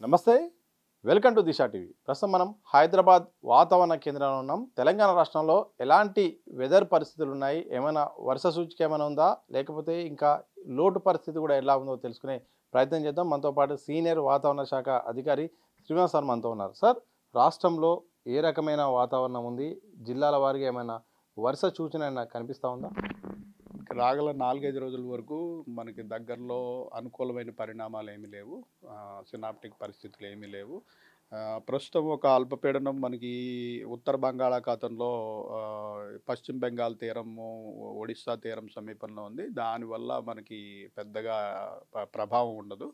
నమస్తే. Welcome to Disha TV. ప్రస్తుతం మనం హైదరాబాద్ వాతావరణ కేంద్రంలో ఉన్నాం. తెలంగాణ రాష్ట్రంలో ఎలాంటి వెదర్ పరిస్థితులు ఉన్నాయి, ఏమైనా వర్ష సూచిక ఏమైనా ఉందా, లేకపోతే ఇంకా లోటు పరిస్థితి కూడా ఎలా ఉందో తెలుసుకునే ప్రయత్నం చేద్దాం. మనతో పాటు సీనియర్ వాతావరణ శాఖ అధికారి శ్రీనివాస్ సార్ మనతో ఉన్నారు. సార్, రాష్ట్రంలో ఏ రకమైన వాతావరణం ఉంది? జిల్లాల వారీగా ఏమైనా వర్ష సూచన ఏమైనా కనిపిస్తూ ఉందా? రాగల 4-5 రోజుల వరకు మనకి దగ్గరలో అనుకూలమైన పరిణామాలు ఏమీ లేవు. సినాప్టిక్ పరిస్థితులు ఏమీ లేవు. ప్రస్తుతం ఒక అల్పపీడనం మనకి ఉత్తర బంగాళాఖాతంలో పశ్చిమ బెంగాల్ తీరము, ఒడిస్సా తీరం సమీపంలో ఉంది. దానివల్ల మనకి పెద్దగా ప్రభావం ఉండదు.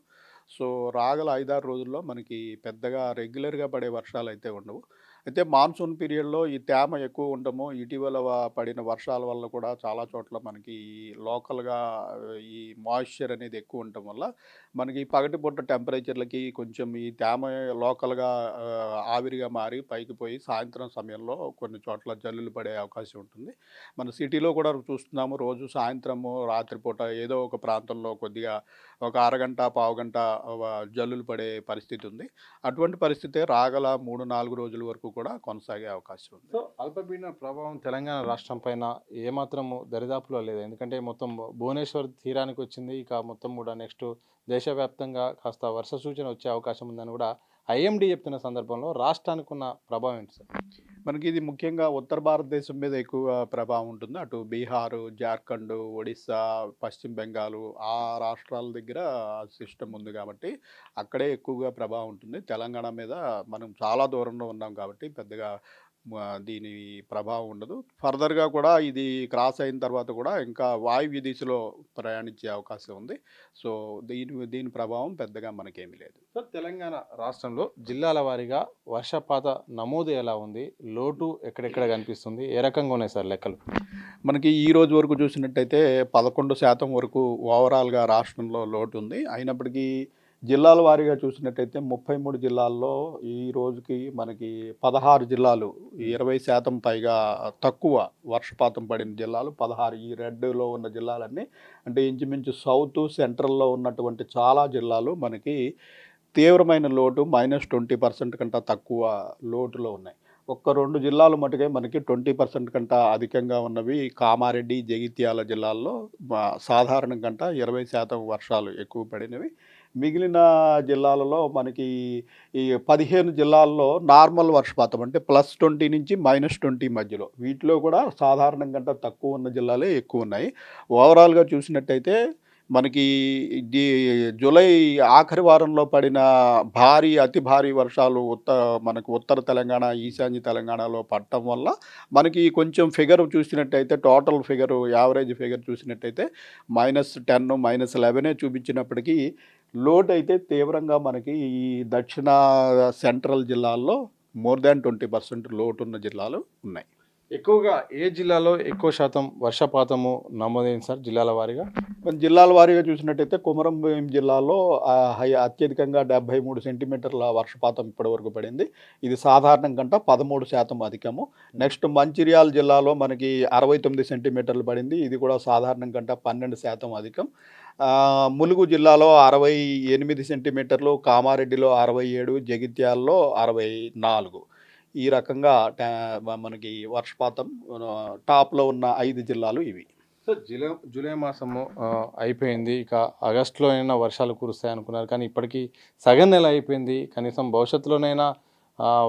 సో, రాగల 5-6 రోజుల్లో మనకి పెద్దగా రెగ్యులర్‌గా పడే వర్షాలైతే ఉండవు. అయితే మాన్సూన్ పీరియడ్‌లో ఈ తేమ ఎక్కువ ఉండడము, ఇటీవల పడిన వర్షాల వల్ల కూడా చాలా చోట్ల మనకి లోకల్‌గా ఈ మాయిశ్చర్ అనేది ఎక్కువ ఉండటం వల్ల మనకి పగటిపూట టెంపరేచర్‌లకి కొంచెం ఈ తేమ లోకల్‌గా ఆవిరిగా మారి పైకి పోయి సాయంత్రం సమయంలో కొన్ని చోట్ల జల్లులు పడే అవకాశం ఉంటుంది. మన సిటీలో కూడా చూస్తున్నాము, రోజు సాయంత్రము, రాత్రిపూట ఏదో ఒక ప్రాంతంలో కొద్దిగా ఒక అరగంట, పావుగంట జల్లులు పడే పరిస్థితి ఉంది. అటువంటి పరిస్థితే రాగల 3-4 రోజుల వరకు కూడా కొనసాగే అవకాశం ఉంది. సో, అల్పపీడన ప్రభావం తెలంగాణ రాష్ట్రం పైన ఏమాత్రము దరిదాపులో లేదు. ఎందుకంటే మొత్తం భువనేశ్వర్ తీరానికి వచ్చింది. ఇక మొత్తం కూడా నెక్స్ట్ దేశవ్యాప్తంగా కాస్త వర్ష సూచన వచ్చే అవకాశం ఉందని కూడా ఐఎండీ చెప్తున్న సందర్భంలో రాష్ట్రానికి ఉన్న ప్రభావం ఏంటి సార్? మనకి ఇది ముఖ్యంగా ఉత్తర భారతదేశం మీద ఎక్కువ ప్రభావం ఉంటుంది. అటు బీహారు, జార్ఖండ్, ఒడిస్సా, పశ్చిమ బెంగాలు ఆ రాష్ట్రాల దగ్గర సిస్టమ్ ఉంది కాబట్టి అక్కడే ఎక్కువగా ప్రభావం ఉంటుంది. తెలంగాణ మీద మనం చాలా దూరంలో ఉన్నాం కాబట్టి పెద్దగా దీని ప్రభావం ఉండదు. ఫర్దర్‌గా కూడా ఇది క్రాస్ అయిన తర్వాత కూడా ఇంకా వాయువ్య దిశలో ప్రయాణించే అవకాశం ఉంది. సో, దీని దీని ప్రభావం పెద్దగా మనకేమీ లేదు. సో, తెలంగాణ రాష్ట్రంలో జిల్లాల వారీగా వర్షపాత నమోదు ఎలా ఉంది? లోటు ఎక్కడెక్కడ కనిపిస్తుంది? ఏ రకంగా ఉన్నాయి సార్ లెక్కలు? మనకి ఈ రోజు వరకు చూసినట్టయితే 11% వరకు ఓవరాల్‌గా రాష్ట్రంలో లోటు ఉంది. అయినప్పటికీ జిల్లాల వారీగా చూసినట్టయితే 33 జిల్లాల్లో ఈ రోజుకి మనకి 16 జిల్లాలు 20% పైగా తక్కువ వర్షపాతం పడిన జిల్లాలు 16. ఈ రెడ్‌లో ఉన్న జిల్లాలన్నీ అంటే ఇంచుమించు సౌత్, సెంట్రల్‌లో ఉన్నటువంటి చాలా జిల్లాలు మనకి తీవ్రమైన లోటు -20% కంటే తక్కువ లోటులో ఉన్నాయి. ఒక్క 2 జిల్లాలు మటుకే మనకి 20% కంటే అధికంగా ఉన్నవి కామారెడ్డి, జగిత్యాల జిల్లాల్లో సాధారణం కంటే 20% వర్షాలు ఎక్కువ పడినవి. మిగిలిన జిల్లాలలో మనకి ఈ 15 జిల్లాల్లో నార్మల్ వర్షపాతం అంటే +20 నుంచి -20 మధ్యలో. వీటిలో కూడా సాధారణం కంటే తక్కువ ఉన్న జిల్లాలే ఎక్కువ ఉన్నాయి. ఓవరాల్‌గా చూసినట్టయితే మనకి జూలై ఆఖరి వారంలో పడిన అతి భారీ వర్షాలు మనకు ఉత్తర తెలంగాణ, ఈశాన్య తెలంగాణలో పడటం వల్ల మనకి కొంచెం ఫిగర్ చూసినట్టయితే టోటల్ ఫిగరు యావరేజ్ ఫిగర్ చూసినట్టయితే -10, -11 చూపించినప్పటికీ లోటైతే తీవ్రంగా మనకి ఈ దక్షిణ సెంట్రల్ జిల్లాల్లో మోర్ దాన్ 20% లోటున్న జిల్లాలు ఉన్నాయి. ఎక్కువగా ఏ జిల్లాలో ఎక్కువ శాతం వర్షపాతము నమోదైంది సార్ జిల్లాల వారీగా? మన జిల్లాల వారీగా చూసినట్టయితే కొమరంభీం జిల్లాలో అత్యధికంగా 73 సెంటీమీటర్ల వర్షపాతం ఇప్పటివరకు పడింది. ఇది సాధారణం కంటే 13% అధికము. నెక్స్ట్ మంచిర్యాల జిల్లాలో మనకి 69 సెంటీమీటర్లు పడింది. ఇది కూడా సాధారణం కంటే 12% అధికం. ములుగు జిల్లాలో 68 సెంటీమీటర్లు, కామారెడ్డిలో 67, జగిత్యాలలో 64. ఈ రకంగా మనకి వర్షపాతం టాప్‌లో ఉన్న 5 జిల్లాలు ఇవి. సో, జూలై మాసము అయిపోయింది. ఇక ఆగస్టులోనైనా వర్షాలు కురుస్తాయి అనుకున్నారు. కానీ ఇప్పటికీ సగం నెల అయిపోయింది. కనీసం భవిష్యత్తులోనైనా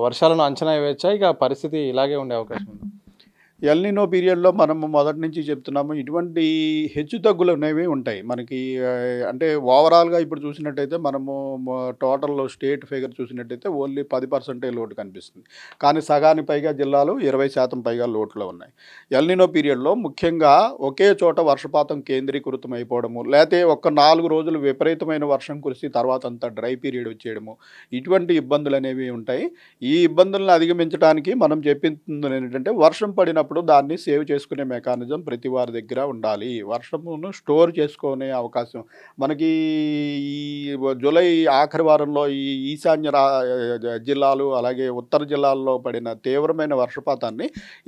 వర్షాలను అంచనా వేయవచ్చా? ఇక పరిస్థితి ఇలాగే ఉండే అవకాశం ఉందా? ఎల్‌నినో పీరియడ్‌లో మనము మొదటి నుంచి చెప్తున్నాము. ఇటువంటి హెచ్చుతగ్గులు అనేవి ఉంటాయి. మనకి అంటే ఓవరాల్‌గా ఇప్పుడు చూసినట్టయితే మనము టోటల్ స్టేట్ ఫిగర్ చూసినట్టయితే ఓన్లీ 10% లోటు కనిపిస్తుంది. కానీ సగానికి పైగా జిల్లాలు 20% పైగా లోటులో ఉన్నాయి. ఎల్‌నినో పీరియడ్‌లో ముఖ్యంగా ఒకే చోట వర్షపాతం కేంద్రీకృతం అయిపోవడము, లేతే ఒక 4 రోజులు విపరీతమైన వర్షం కురిసి తర్వాత అంతా డ్రై పీరియడ్ వచ్చేయడము, ఇటువంటి ఇబ్బందులు అనేవి ఉంటాయి. ఈ ఇబ్బందులను అధిగమించడానికి మనం చెప్పింది ఏంటంటే వర్షం పడినప్పుడు వచ్చినప్పుడు దాన్ని సేవ్ చేసుకునే మెకానిజం ప్రతి వారి దగ్గర ఉండాలి. వర్షమును స్టోర్ చేసుకునే అవకాశం మనకి ఈ జూలై ఆఖరి వారంలో ఈ ఈశాన్య జిల్లాలు అలాగే ఉత్తర జిల్లాల్లో పడిన తీవ్రమైన వర్షపాతాన్ని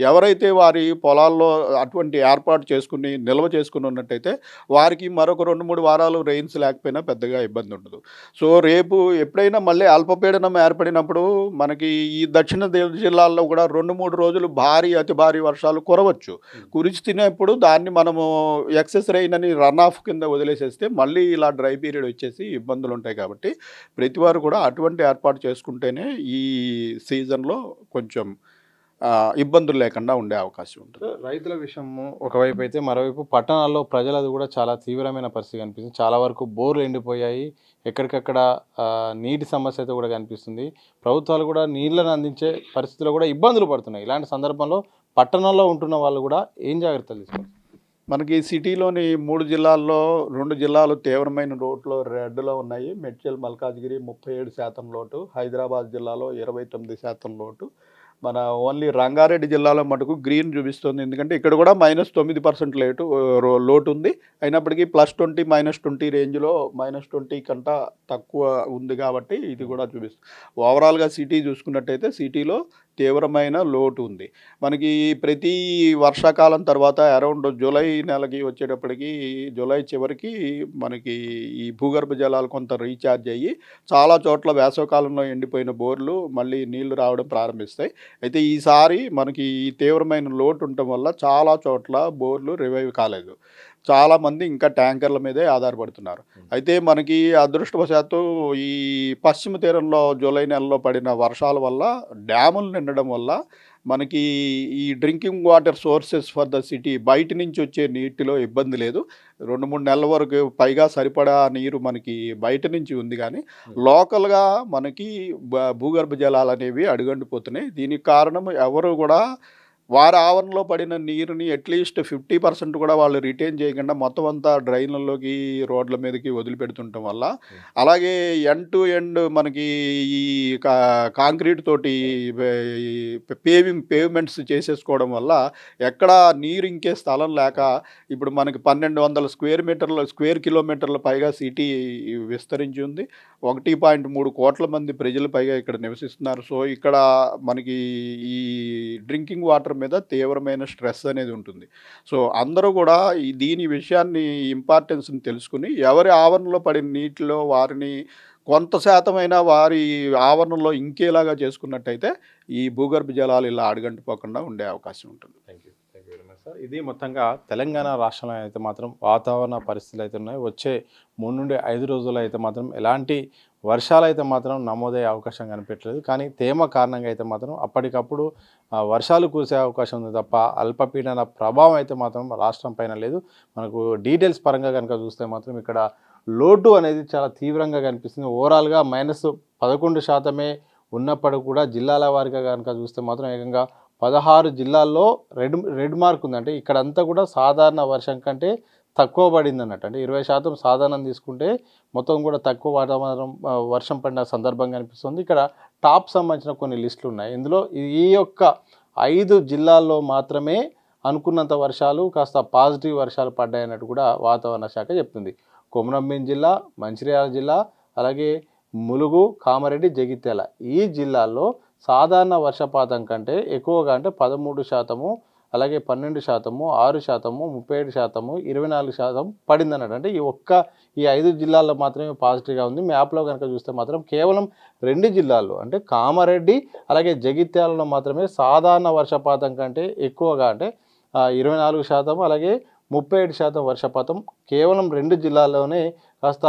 ఎవరైతే వారి పొలాల్లో అటువంటి ఏర్పాటు చేసుకుని నిల్వ చేసుకుని ఉన్నట్టయితే వారికి మరొక 2-3 వారాలు రెయిన్స్ లేకపోయినా పెద్దగా ఇబ్బంది ఉండదు. సో రేపు ఎప్పుడైనా మళ్ళీ అల్పపీడనం ఏర్పడినప్పుడు మనకి ఈ దక్షిణ జిల్లాల్లో కూడా 2-3 రోజులు భారీ అతి భారీ వర్షాలు కురవచ్చు. కురిచి తినేప్పుడు దాన్ని మనము ఎక్సెస్ రెయిన్ అని రన్ ఆఫ్ కింద వదిలేసేస్తే మళ్ళీ ఇలా డ్రై పీరియడ్ వచ్చేసి ఇబ్బందులు ఉంటాయి. కాబట్టి ప్రతి వారు కూడా అటువంటి ఏర్పాటు చేసుకుంటేనే ఈ సీజన్లో కొంచెం ఇబ్బందులు లేకుండా ఉండే అవకాశం ఉంటుంది. రైతుల విషయము ఒకవైపు అయితే, మరోవైపు పట్టణాల్లో ప్రజలది కూడా చాలా తీవ్రమైన పరిస్థితి కనిపిస్తుంది. చాలా వరకు బోర్లు ఎండిపోయాయి, ఎక్కడికక్కడ నీటి సమస్య అయితే కూడా కనిపిస్తుంది. ప్రభుత్వాలు కూడా నీళ్లను అందించే పరిస్థితుల్లో కూడా ఇబ్బందులు పడుతున్నాయి. ఇలాంటి సందర్భంలో పట్టణంలో ఉంటున్న వాళ్ళు కూడా ఏం జాగ్రత్తలు తీసుకోవాలి? మనకి సిటీలోని 3 జిల్లాల్లో 2 జిల్లాలు తీవ్రమైన లోటులో రెడ్లో ఉన్నాయి. మేడ్చల్, మల్కాజ్గిరి 37% లోటు, హైదరాబాద్ జిల్లాలో 29% లోటు. మన ఓన్లీ రంగారెడ్డి జిల్లాలో మటుకు గ్రీన్ చూపిస్తుంది. ఎందుకంటే ఇక్కడ కూడా -9% లోటు ఉంది. అయినప్పటికీ +20, -20 రేంజ్లో -20 కంటే తక్కువ ఉంది కాబట్టి ఇది కూడా చూపిస్తుంది. ఓవరాల్గా సిటీ చూసుకున్నట్టయితే సిటీలో తీవ్రమైన లోటు ఉంది. మనకి ప్రతి వర్షాకాలం తర్వాత అరౌండ్ జూలై నెలకి వచ్చేటప్పటికి, జూలై చివరికి మనకి ఈ భూగర్భ జలాలు కొంత రీఛార్జ్ అయ్యి చాలా చోట్ల వేసవికాలంలో ఎండిపోయిన బోర్లు మళ్ళీ నీళ్లు రావడం ప్రారంభిస్తాయి. అయితే ఈసారి మనకి ఈ తీవ్రమైన లోటు ఉండటం వల్ల చాలా చోట్ల బోర్లు రివైవ్ కాలేదు. చాలామంది ఇంకా ట్యాంకర్ల మీదే ఆధారపడుతున్నారు. అయితే మనకి అదృష్టవశాత్తు ఈ పశ్చిమ తీరంలో జూలై నెలలో పడిన వర్షాల వల్ల, డ్యాములు నిండడం వల్ల మనకి ఈ drinking water sources for the city బయట నుంచి వచ్చే నీటిలో ఇబ్బంది లేదు. 2-3 నెలల వరకు పైగా సరిపడా నీరు మనకి బయట నుంచి ఉంది. కానీ లోకల్గా మనకి భూగర్భ జలాలు అనేవి అడుగంటిపోతున్నాయి. దీనికి కారణం ఎవరు కూడా వారి ఆవరణలో పడిన నీరుని అట్లీస్ట్ 50% కూడా వాళ్ళు రిటైన్ చేయకుండా మొత్తం అంతా డ్రైన్లలోకి, రోడ్ల మీదకి వదిలిపెడుతుండటం వల్ల, అలాగే ఎండ్ టు ఎండ్ మనకి ఈ కాంక్రీట్ తోటి పేవ్మెంట్స్ చేసేసుకోవడం వల్ల ఎక్కడ నీరు ఇంకే స్థలం లేక ఇప్పుడు మనకి 1200 స్క్వేర్ కిలోమీటర్ల పైగా సిటీ విస్తరించి ఉంది. 1.3 కోట్ల మంది ప్రజలు పైగా ఇక్కడ నివసిస్తున్నారు. సో ఇక్కడ మనకి ఈ డ్రింకింగ్ వాటర్ మీద తీవ్రమైన స్ట్రెస్ అనేది ఉంటుంది. సో అందరూ కూడా దీని విషయాన్ని ఇంపార్టెన్స్ని తెలుసుకుని ఎవరి ఆవరణలో పడిన నీటిలో వారిని కొంత శాతమైనా వారి ఆవరణలో ఇంకేలాగా చేసుకున్నట్టయితే ఈ భూగర్భ జలాలు ఇలా అడుగంటిపోకుండా ఉండే అవకాశం ఉంటుంది. Thank you very much sir. ఇది మొత్తంగా తెలంగాణ రాష్ట్రంలో అయితే మాత్రం వాతావరణ పరిస్థితులు అయితే ఉన్నాయి. వచ్చే 3 నుండి 5 రోజులు అయితే మాత్రం ఎలాంటి వర్షాలు అయితే మాత్రం నమోదయ్యే అవకాశం కనిపించలేదు. కానీ తేమ కారణంగా అయితే మాత్రం అప్పటికప్పుడు వర్షాలు కురిసే అవకాశం ఉంది తప్ప అల్పపీడన ప్రభావం అయితే మాత్రం రాష్ట్రం పైన లేదు. మనకు డీటెయిల్స్ పరంగా కనుక చూస్తే మాత్రం ఇక్కడ లోటు అనేది చాలా తీవ్రంగా కనిపిస్తుంది. ఓవరాల్గా -11% ఉన్నప్పటికీ కూడా జిల్లాల వారీగా కనుక చూస్తే మాత్రం ఏకంగా 16 జిల్లాల్లో రెడ్ మార్క్ ఉంది. అంటే ఇక్కడంతా కూడా సాధారణ వర్షం కంటే తక్కువ పడింది అన్నట్టు. అంటే 20% సాధారణం తీసుకుంటే మొత్తం కూడా తక్కువ వర్షం పడిన సందర్భం కనిపిస్తుంది. ఇక్కడ టాప్ సంబంధించిన కొన్ని లిస్టులు ఉన్నాయి. ఇందులో ఈ యొక్క 5 జిల్లాల్లో మాత్రమే అనుకున్నంత వర్షాలు, కాస్త పాజిటివ్ వర్షాలు పడ్డాయన్నట్టు కూడా వాతావరణ శాఖ చెప్తుంది. కొమరంభీం జిల్లా, మంచిర్యాల జిల్లా, అలాగే ములుగు, కామారెడ్డి, జగిత్యాల ఈ జిల్లాల్లో సాధారణ వర్షపాతం కంటే ఎక్కువగా అంటే 13%, అలాగే 12%, 6%, 37%, 24% పడింది అన్నట్టు. అంటే ఈ 5 జిల్లాల్లో మాత్రమే పాజిటివ్గా ఉంది. మ్యాప్లో కనుక చూస్తే మాత్రం కేవలం 2 జిల్లాల్లో అంటే కామారెడ్డి అలాగే జగిత్యాలలో మాత్రమే సాధారణ వర్షపాతం కంటే ఎక్కువగా అంటే 24%, అలాగే 37% వర్షపాతం కేవలం 2 జిల్లాల్లోనే కాస్త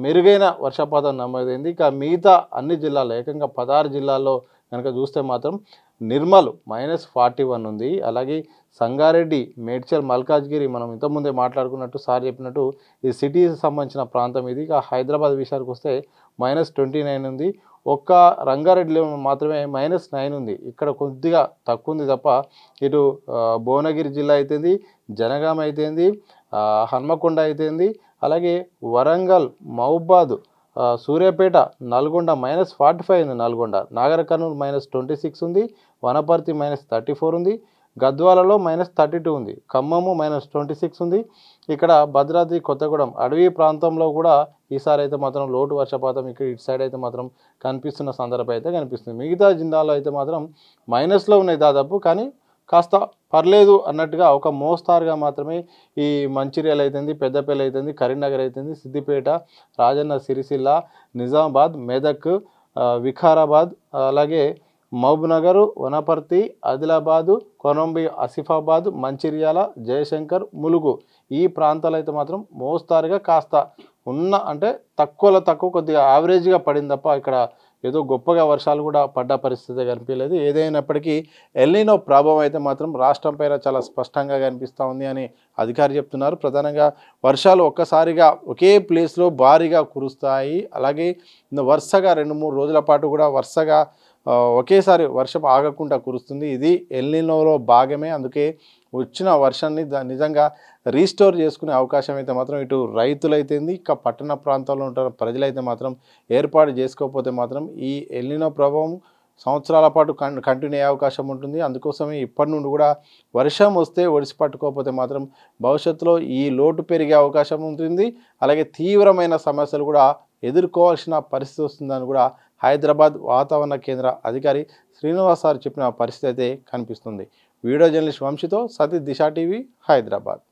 మెరుగైన వర్షపాతం నమోదైంది. ఇక మిగతా అన్ని జిల్లాల్లో ఏకంగా 16 జిల్లాల్లో కనుక చూస్తే మాత్రం నిర్మల్ -41 ఉంది. అలాగే సంగారెడ్డి, మేడ్చల్, మల్కాజ్గిరి మనం ఇంతకుముందే మాట్లాడుకున్నట్టు సార్ చెప్పినట్టు ఈ సిటీకి సంబంధించిన ప్రాంతం ఇది. ఇక హైదరాబాద్ విషయానికి వస్తే -29 ఉంది. ఒక్క రంగారెడ్డిలో మాత్రమే -9 ఉంది. ఇక్కడ కొద్దిగా తక్కువ ఉంది తప్ప ఇటు భువనగిరి జిల్లా అయితేంది, జనగాం అయితేంది, హన్మకొండ అయితేంది, అలాగే వరంగల్, మహబూబాద్, సూర్యాపేట, నల్గొండ -45 ఉంది. నల్గొండ, నాగర్ కర్నూలు -26 ఉంది. వనపర్తి -34 ఉంది. గద్వాలలో -32 ఉంది, ఖమ్మము -26 ఉంది. ఇక్కడ భద్రాద్రి కొత్తగూడెం అడవి ప్రాంతంలో కూడా ఈసారి అయితే మాత్రం లోటు వర్షపాతం ఇక్కడ ఇటు సైడ్ అయితే మాత్రం కనిపిస్తున్న సందర్భం అయితే కనిపిస్తుంది. మిగతా జిల్లాలో అయితే మాత్రం మైనస్లో ఉన్నాయి దాదాపు, కానీ కాస్త పర్లేదు అన్నట్టుగా ఒక మోస్తారుగా మాత్రమే ఈ మంచిర్యాల అయితుంది, పెద్దపల్లి అయితుంది, కరీంనగర్ అయితుంది, సిద్దిపేట, రాజన్న సిరిసిల్ల, నిజామాబాద్, మెదక్, వికారాబాద్, అలాగే మహబూబ్నగర్, వనపర్తి, ఆదిలాబాదు, కొనంబి, ఆసిఫాబాద్, మంచిర్యాల, జయశంకర్, ములుగు ఈ ప్రాంతాలు అయితే మాత్రం మోస్తారుగా కాస్త ఉన్న అంటే తక్కువలో తక్కువ కొద్దిగా యావరేజ్గా పడింది తప్ప ఇక్కడ ఏదో గొప్పగా వర్షాలు కూడా పడ్డ పరిస్థితి కనిపించలేదు. ఏదైనప్పటికీ ఎల్నినో ప్రభావం అయితే మాత్రం రాష్ట్రం పైన చాలా స్పష్టంగా కనిపిస్తూ ఉంది అని అధికారులు చెప్తున్నారు. ప్రధానంగా వర్షాలు ఒక్కసారిగా ఒకే ప్లేస్లో భారీగా కురుస్తాయి. అలాగే వరుసగా 2-3 రోజుల పాటు కూడా వరుసగా ఒకేసారి వర్షం ఆగకుండా కురుస్తుంది. ఇది ఎల్నినోలో భాగమే. అందుకే వచ్చిన వర్షాన్ని నిజంగా రీస్టోర్ చేసుకునే అవకాశం అయితే మాత్రం ఇటు రైతులైతేంది, ఇక పట్టణ ప్రాంతాల్లో ఉంటున్న ప్రజలైతే మాత్రం ఏర్పాటు చేసుకోకపోతే మాత్రం ఈ ఎల్నినో ప్రభావం సంవత్సరాల పాటు కంటిన్యూ అయ్యే అవకాశం ఉంటుంది. అందుకోసమే ఇప్పటి నుండి కూడా వర్షం వస్తే ఒడిసి పట్టుకోకపోతే మాత్రం భవిష్యత్తులో ఈ లోటు పెరిగే అవకాశం ఉంటుంది. అలాగే తీవ్రమైన సమస్యలు కూడా ఎదుర్కోవాల్సిన పరిస్థితి వస్తుందని కూడా హైదరాబాద్ వాతావరణ కేంద్ర అధికారి శ్రీనివాస్ సార్ చెప్పిన పరిస్థితి అయితే కనిపిస్తుంది. వీడియో జర్నలిస్ట్ వంశీతో సతీష్, దిశ టీవీ, హైదరాబాద్.